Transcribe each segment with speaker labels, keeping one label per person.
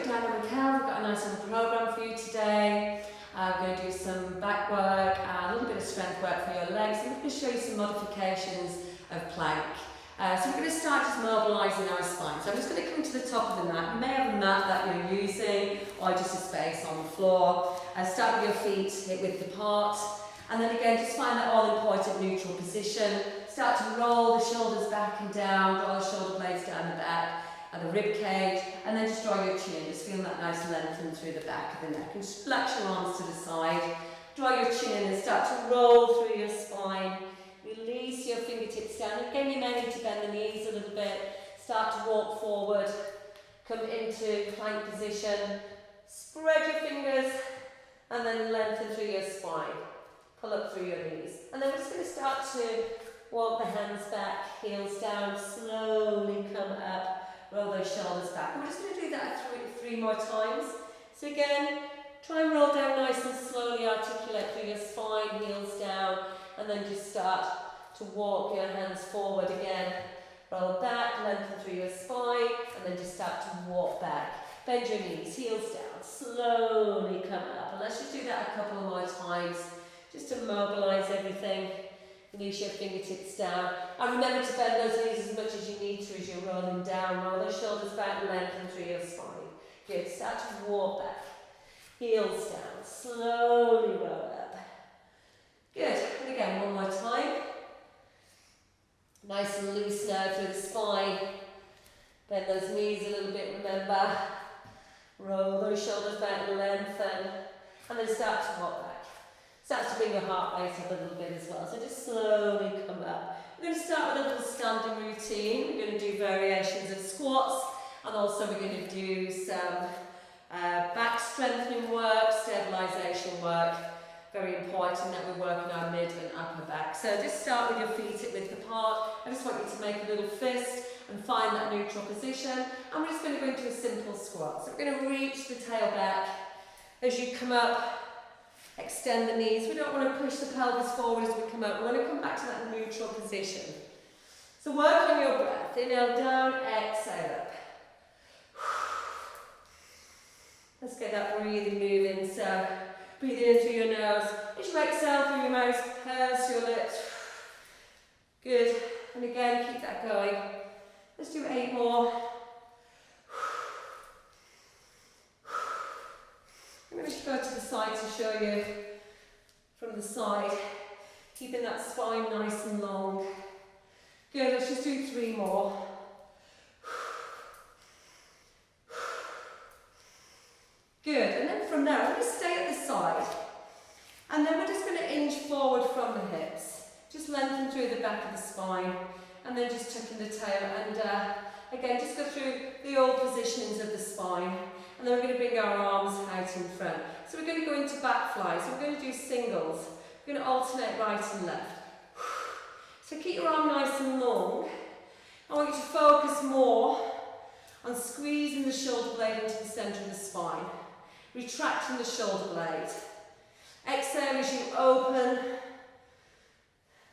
Speaker 1: down on the couch. We've got a nice little program for you today. We're going to do some back work and a little bit of strength work for your legs. I'm going to show you some modifications of plank. So we're going to start just mobilising our spine. So I'm just going to come to the top of the mat. You may have a mat that you're using or just a space on the floor. Start with your feet hip width apart. And then again, just find that all important neutral position. Start to roll the shoulders back and down, draw the shoulder blades down the back and the rib cage, and then just draw your chin. Just feel that nice lengthen through the back of the neck. And just flex your arms to the side. Draw your chin and start to roll through your spine. Release your fingertips down. Again, you may need to bend the knees a little bit. Start to walk forward. Come into plank position. Spread your fingers and then lengthen through your spine. Pull up through your knees. And then we're just going to start to walk the hands back, heels down, slowly come up, roll those shoulders back. And we're just going to do that three more times. So again, try and roll down nice and slowly, articulate through your spine, heels down, and then just start to walk your hands forward again. Roll back, lengthen through your spine, and then just start to walk back. Bend your knees, heels down, slowly come up. And let's just do that a couple more times, just to mobilise everything. Release your fingertips down. And remember to bend those knees as much as you need to as you're rolling down. Roll those shoulders back, lengthen through your spine. Good. Start to walk back. Heels down. Slowly roll up. Good. And again, one more time. Nice and loose now through the spine. Bend those knees a little bit, remember. Roll those shoulders back, lengthen. And then start to walk back. Starts to bring your heart rate up a little bit as well. So just slowly come up. We're going to start with a little standing routine. We're going to do variations of squats, and also we're going to do some back strengthening work, stabilisation work. Very important that we work on our mid and upper back. So just start with your feet hip width apart. I just want you to make a little fist and find that neutral position. And we're just going to go into a simple squat. So we're going to reach the tail back. As you come up, extend the knees. We don't want to push the pelvis forward as we come up. We want to come back to that neutral position. So work on your breath. Inhale down, exhale up. Let's get that breathing moving. So breathe in through your nose. As you exhale through your mouth, purse your lips. Good. And again, keep that going. Let's do 8 more. I'm going to go to the side to show you from the side, keeping that spine nice and long. Good, let's just do 3 more. Good, and then from there, we're going to stay at the side. And then we're just going to inch forward from the hips. Just lengthen through the back of the spine, and then just tuck in the tail. And again, just go through the old positionings of the spine. And then we're going to bring our arms out in front. So we're going to go into back fly. So we're going to do singles. We're going to alternate right and left. So keep your arm nice and long. I want you to focus more on squeezing the shoulder blade into the centre of the spine. Retracting the shoulder blade. Exhale as you open.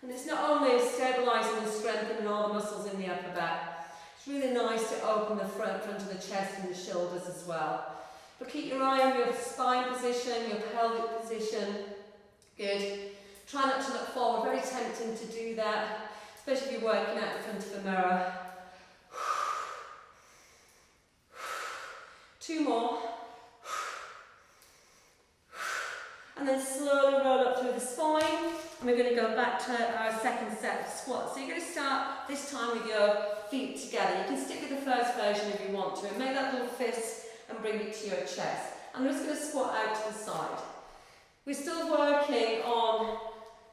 Speaker 1: And it's not only stabilising and strengthening all the muscles in the upper back. It's really nice to open the front of the chest and the shoulders as well. But keep your eye on your spine position, your pelvic position. Good. Try not to look forward. Very tempting to do that, especially if you're working out in front of the mirror. 2 more. And then slowly roll up through the spine. And we're going to go back to our second set of squats. So you're going to start this time with your feet together. You can stick with the first version if you want to. And make that little fist and bring it to your chest. And we're just going to squat out to the side. We're still working on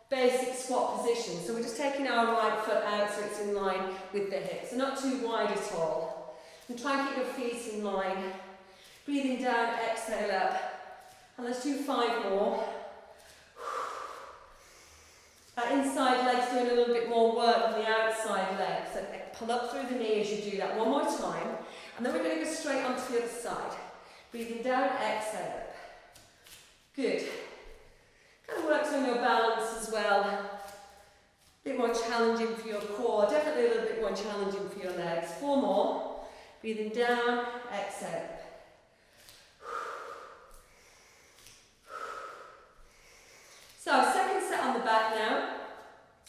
Speaker 1: basic squat position. So we're just taking our right foot out so it's in line with the hips. So not too wide at all. And try and keep your feet in line. Breathing down, exhale up. And let's do 5 more. That inside leg's doing a little bit more work than the outside leg. So pull up through the knee as you do that. 1 more time. And then we're going to go straight onto the other side. Breathing down, exhale up. Good. Kind of works on your balance as well. A bit more challenging for your core. Definitely a little bit more challenging for your legs. 4 more. Breathing down, exhale.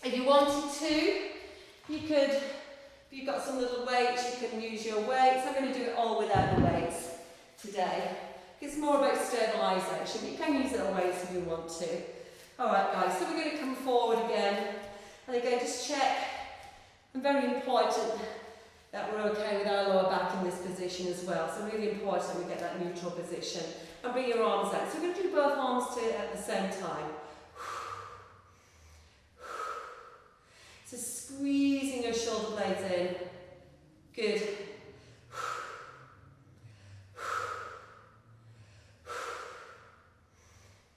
Speaker 1: If you wanted to, you could, if you've got some little weights, you can use your weights. I'm going to do it all without the weights today. It's more about stabilisation. You can use little weights if you want to. Alright guys, so we're going to come forward again. And again, just check, and very important that we're okay with our lower back in this position as well. So really important we get that neutral position. And bring your arms out. So we're going to do both arms at the same time. So squeezing your shoulder blades in. Good.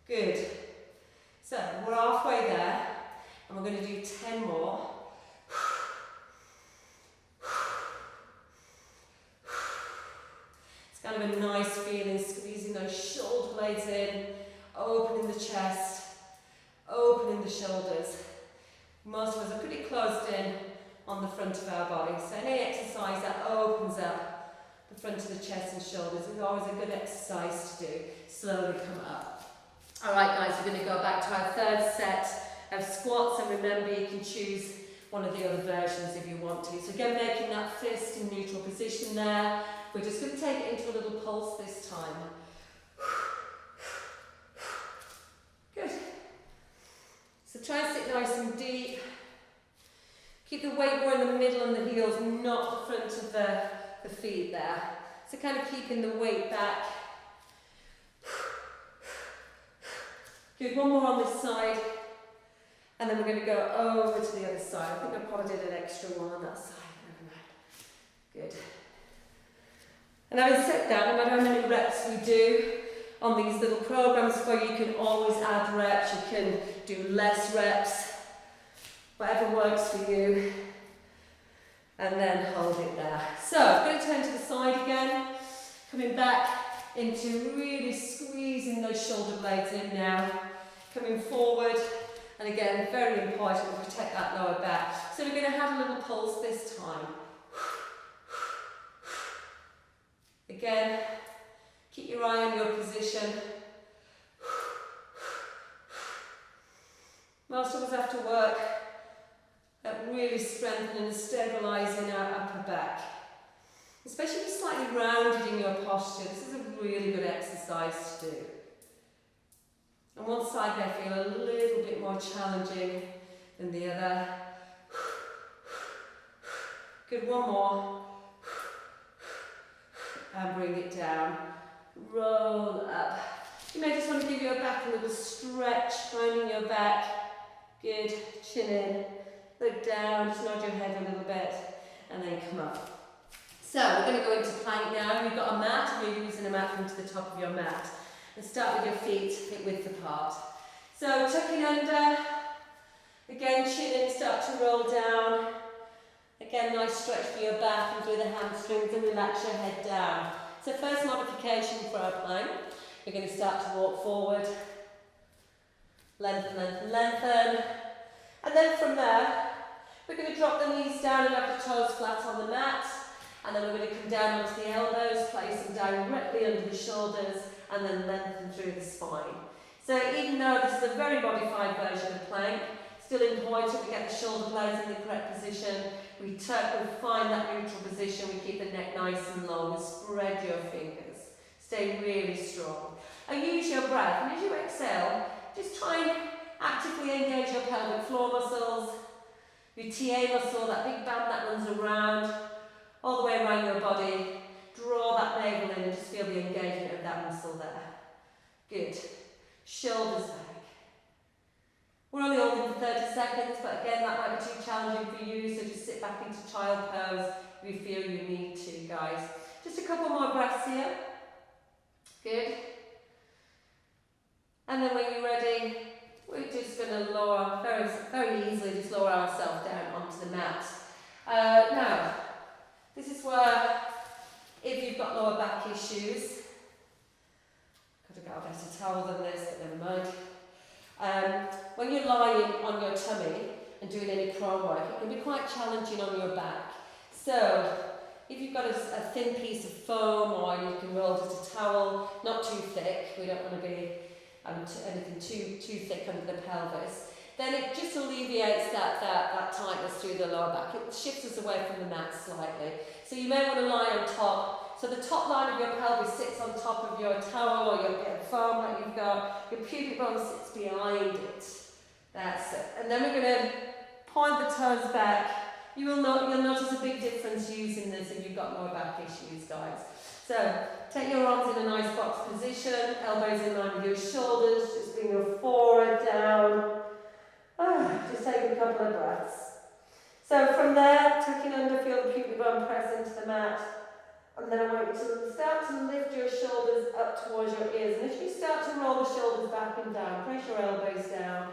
Speaker 1: Good. So we're halfway there, and we're going to do 10 more. It's kind of a nice feeling, squeezing those shoulder blades in, opening the chest, opening the shoulders. Most of us are pretty closed in on the front of our body, so any exercise that opens up the front of the chest and shoulders is always a good exercise to do. Slowly come up. Alright guys, we're going to go back to our third set of squats, and remember you can choose one of the other versions if you want to. So again, making that fist in neutral position there. We're just going to take it into a little pulse this time. Good. So try and sit nice and deep. Keep the weight more in the middle and the heels, not the front of the feet there. So kind of keeping the weight back. Good, one more on this side. And then we're going to go over to the other side. I think I probably did an extra one on that side. Never mind. Good. And having sat down, no matter how many reps we do on these little programs where you can always add reps, you can do less reps, whatever works for you, and then hold it there. So, I'm going to turn to the side again, coming back into really squeezing those shoulder blades in now, coming forward, and again, very important to protect that lower back. So we're going to have a little pulse this time. Again, keep your eye on your position. Most of us have to work at really strengthening and stabilising our upper back. Especially if you're slightly rounded in your posture, this is a really good exercise to do. On one side may feel a little bit more challenging than the other. Good, one more. And bring it down. Roll up. You may just want to give your back a little stretch, rounding your back. Good, chin in. Look down, just nod your head a little bit, and then come up. So we're going to go into plank now. You've got a mat, and you're using a mat into the top of your mat. And start with your feet hip width apart. So tucking under, again chin in, start to roll down. Again, nice stretch for your back and through the hamstrings, and relax your head down. So first modification for our plank, we're going to start to walk forward. Lengthen, lengthen, lengthen. And then from there, we're going to drop the knees down and have the toes flat on the mat. And then we're going to come down onto the elbows, place them directly under the shoulders, and then lengthen through the spine. So even though this is a very modified version of plank, still important we get the shoulder blades in the correct position. We tuck and find that neutral position. We keep the neck nice and long. Spread your fingers. Stay really strong. And use your breath. And as you exhale, just try and actively engage your pelvic floor muscles, your TA muscle, that big band that runs around, all the way around your body. Draw that navel in and just feel the engagement of that muscle there. Good. Shoulders back. We're only holding for 30 seconds, but again, that might be too challenging for you, so just sit back into child pose if you feel you need to, guys. Just a couple more breaths here. Good. And then when you're ready, we're just going to lower, very, very easily, just lower ourselves down onto the mat. Now, this is where, if you've got lower back issues, could have got a better towel than this, but never mind. When you're lying on your tummy and doing any prone work, it can be quite challenging on your back. So, if you've got a thin piece of foam, or you can roll just a towel, not too thick, we don't want to be anything too thick under the pelvis, then it just alleviates that tightness through the lower back. It shifts us away from the mat slightly. So you may want to lie on top. So the top line of your pelvis sits on top of your towel or your bit of foam that you've got. Your pubic bone sits behind it. That's it. And then we're going to point the toes back. You'll notice a big difference using this if you've got lower back issues, guys. So take your arms in a nice box position, elbows in line with your shoulders, just bring your forehead down. Just take a couple of breaths. So from there, tuck in under, feel the pubic bone press into the mat. And then I want you to start to lift your shoulders up towards your ears. And if you start to roll the shoulders back and down, press your elbows down,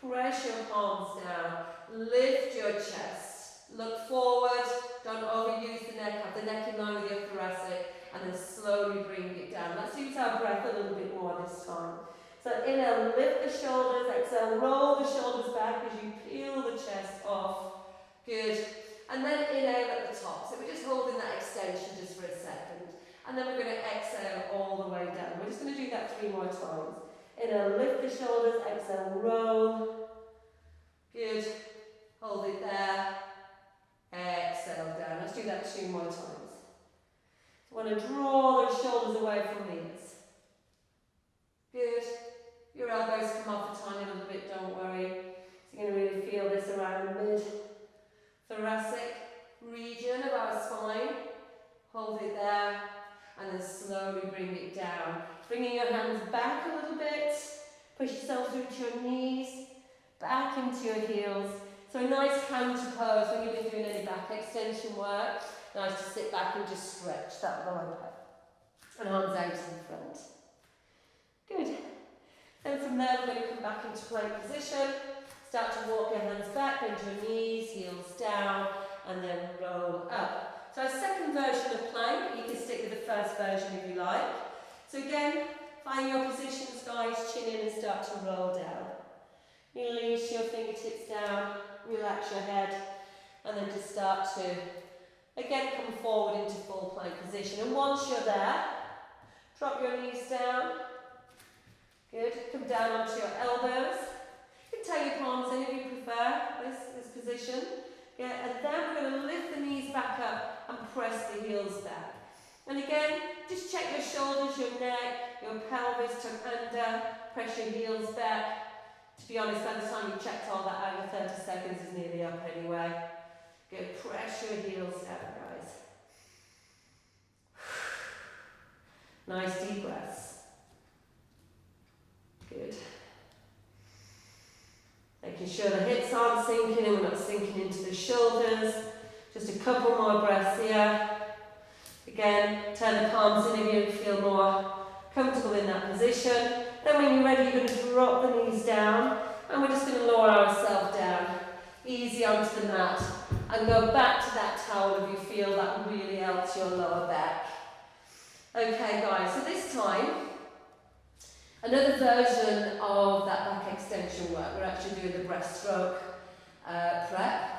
Speaker 1: press your palms down, lift your chest, look forward, don't overuse the neck, have the neck in line with your thoracic, and then slowly bring it down. Let's use our breath a little bit more this time. So inhale, lift the shoulders, exhale, roll the shoulders back as you peel the chest off. Good. And then inhale at the top. So we're just holding that extension just for a second. And then we're going to exhale all the way down. We're just going to do that 3 more times. Inhale, lift the shoulders, exhale, roll. Good. Hold it there. Exhale down. Let's do that 2 more times. So want to draw those shoulders away from the ears. Good. Your elbows come off a tiny little bit, don't worry. So you're going to really feel this around the mid-thoracic region of our spine. Hold it there, and then slowly bring it down. Bringing your hands back a little bit. Push yourself through to your knees, back into your heels. So a nice counter pose when you've been doing any back extension work. Nice to sit back and just stretch that lower back. And arms out in front. Good. Then from there, we're going to come back into plank position. Start to walk your hands back, bend your knees, heels down, and then roll up. So our second version of plank, you can stick with the first version if you like. So again, find your positions, guys, chin in and start to roll down. Release your fingertips down, relax your head, and then just start to, again, come forward into full plank position. And once you're there, drop your knees down. Good. Come down onto your elbows. You can take your palms in if you prefer this position. Yeah, and then we're going to lift the knees back up and press the heels back. And again, just check your shoulders, your neck, your pelvis, tuck under, press your heels back. To be honest, by the time you checked all that out, your 30 seconds is nearly up anyway. Good. Press your heels down, guys. Nice deep breaths. Good. Making sure the hips aren't sinking and we're not sinking into the shoulders. Just a couple more breaths here. Again, turn the palms in if you feel more comfortable in that position. Then when you're ready, you're going to drop the knees down and we're just going to lower ourselves down. Easy onto the mat and go back to that towel if you feel that really helps your lower back. Okay guys, so this time, another version of that back extension work. We're actually doing the breaststroke prep.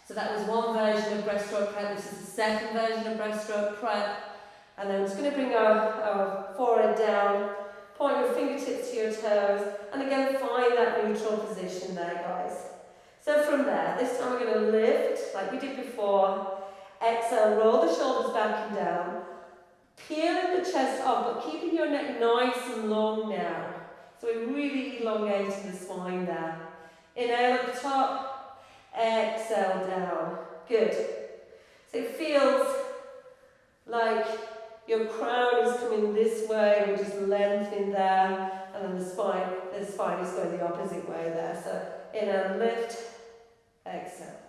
Speaker 1: So that was one version of breaststroke prep. This is the second version of breaststroke prep. And then we're just going to bring our forehead down, point your fingertips to your toes, and again find that neutral position there, guys. So from there, this time we're going to lift like we did before. Exhale, roll the shoulders back and down. Peeling the chest up, but keeping your neck nice and long now. So we're really elongating the spine there. Inhale at the top, exhale down. Good. So it feels like your crown is coming this way, we're just lengthening there, and then the spine is going the opposite way there. So inhale, lift, exhale.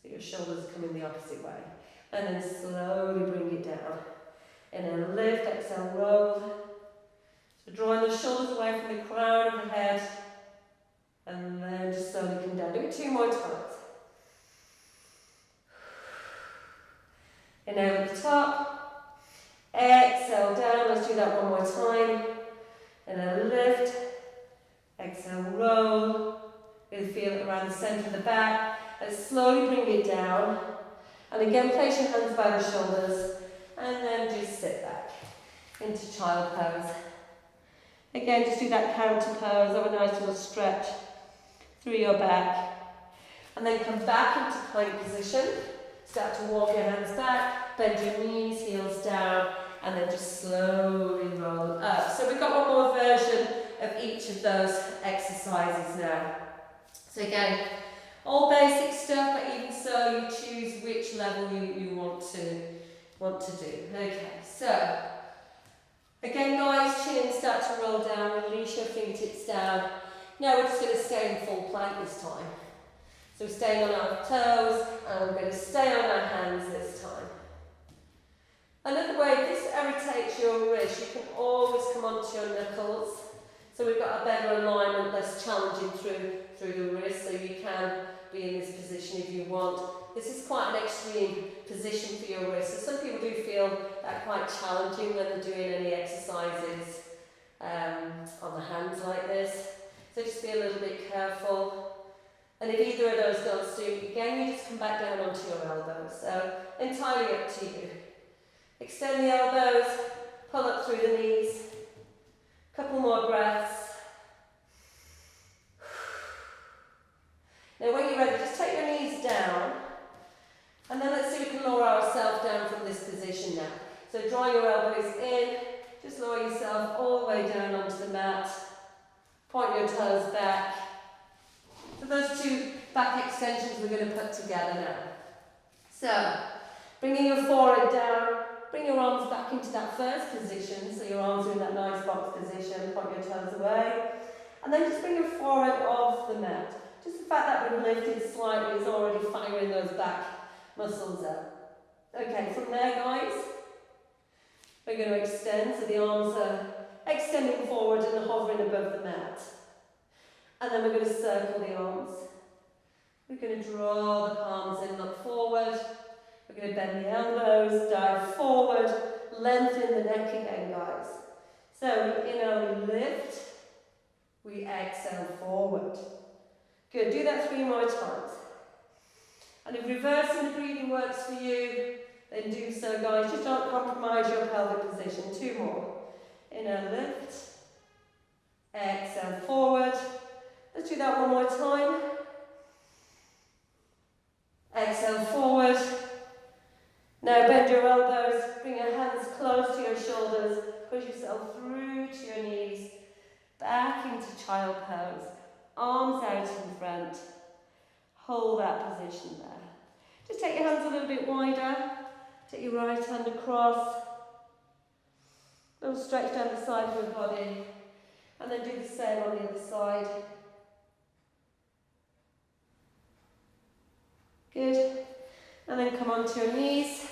Speaker 1: So your shoulders are coming the opposite way. And then slowly bring it down. Inhale, lift, exhale, roll. So drawing the shoulders away from the crown of the head. And then just slowly come down. Do it 2 more times. Inhale at the top. Exhale down. Let's do that 1 more time. Inhale, lift. Exhale, roll. Really feel it around the centre of the back. And slowly bring it down. And again, place your hands by the shoulders. And then just sit back into child pose. Again, just do that counter pose, have a nice little stretch through your back. And then come back into plank position. Start to walk your hands back, bend your knees, heels down, and then just slowly roll up. So we've got one more version of each of those exercises now. So again, all basic stuff, but even so, you choose which level you want to do. Okay, so again, guys, chin, start to roll down, release your fingertips down. Now we're just going to stay in full plank this time. So we're staying on our toes, and we're going to stay on our hands this time. Another way, if this irritates your wrist, you can always come onto your knuckles. So we've got a better alignment, less challenging through the wrist, so you can be in this position if you want. This is quite an extreme position for your wrist. So some people do feel that quite challenging when they're doing any exercises on the hands like this. So just be a little bit careful. And if either of those don't suit, again, you just come back down onto your elbows. So entirely up to you. Extend the elbows, pull up through the knees. Couple more breaths. Now when you're ready, just take your knees down. And then let's see if we can lower ourselves down from this position now. So draw your elbows in, just lower yourself all the way down onto the mat. Point your toes back. So those two back extensions we're going to put together now. So, bringing your forehead down, bring your arms back into that first position, so your arms are in that nice box position, point your toes away. And then just bring your forehead off the mat. Just the fact that we've lifted slightly is already firing those back muscles up. Okay, from there guys, we're going to extend, so the arms are extending forward and hovering above the mat. And then we're going to circle the arms. We're going to draw the palms in, look forward. We're going to bend the elbows, dive forward, lengthen the neck again, guys. So we inhale, we lift, we exhale forward. Good, do that 3 more times. And if reversing the breathing works for you, then do so, guys. Just don't compromise your pelvic position. 2 more. Inhale, lift, exhale forward. Let's do that one more time. Exhale forward. Now bend your elbows, bring your hands close to your shoulders, push yourself through to your knees, back into child pose, arms out in front. Hold that position there. Just take your hands a little bit wider, take your right hand across, a little stretch down the side of your body, and then do the same on the other side. Good. And then come onto your knees.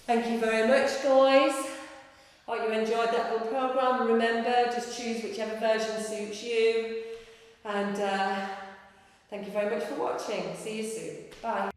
Speaker 1: Thank you very much, guys. Hope you enjoyed that little program. Remember, just choose whichever version suits you. And thank you very much for watching. See you soon. Bye.